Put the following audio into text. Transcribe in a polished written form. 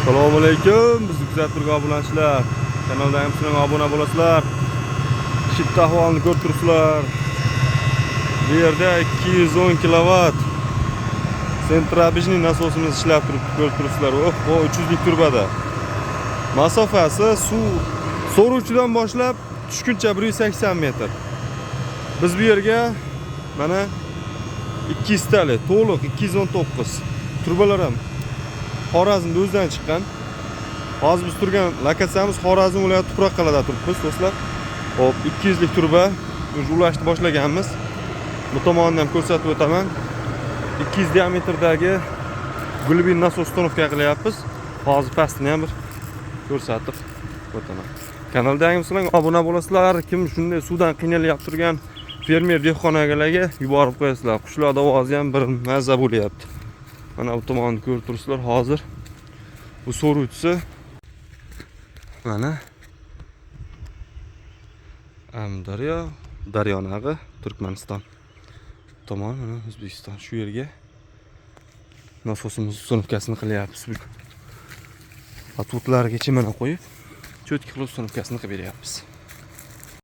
Assalomu alaykum. Bizni kuzatib obunachilar. Kanaldan sizlar obuna bo'lasizlar. Shifta ahvolini ko'rib turibsizlar. Bu yerda 210 kW sentrabijniy nasosimiz ishlab turibdi, ko'rib turibsizlar. O 300 lik turbada. Masofasi suv so'ruvchidan boshlab tushguncha 180 metr. Biz bu yerga mana 200 tali, to'liq 219 turbalar ham Xorazmda o'zidan chiqqan. Hozir biz turgan lokatsiyamiz Xorazm viloyati Tuproq qalada turibmiz, do'stlar. Hop, 200 lik turba ulashni boshlaganmiz. Bu tomondan ham ko'rsatib o'taman. 200 diametrdagi glubin nasos uстановка qilyapmiz. Hozir pastini ham bir ko'rsatib o'taman. Kanalda yangimizlar obuna bo'lasizlar. Kim shunday suvdan qiynalyapti turgan fermer dehqonlarga yuborib qo'yasizlar. Qushlar ovozi ham bir mazza bo'lyapti. Mana bu tomonni ko'rib turibsizlar. Hozir bu so'ruvchisi mana Daryonag'i Turkmaniston tomon, mana O'zbekiston. Shu yerga nasosimiz uстановкасini qilyapmiz. Atvotlargacha mana qo'yib, cho'tki qilib uстановкасini qilib beryapmiz.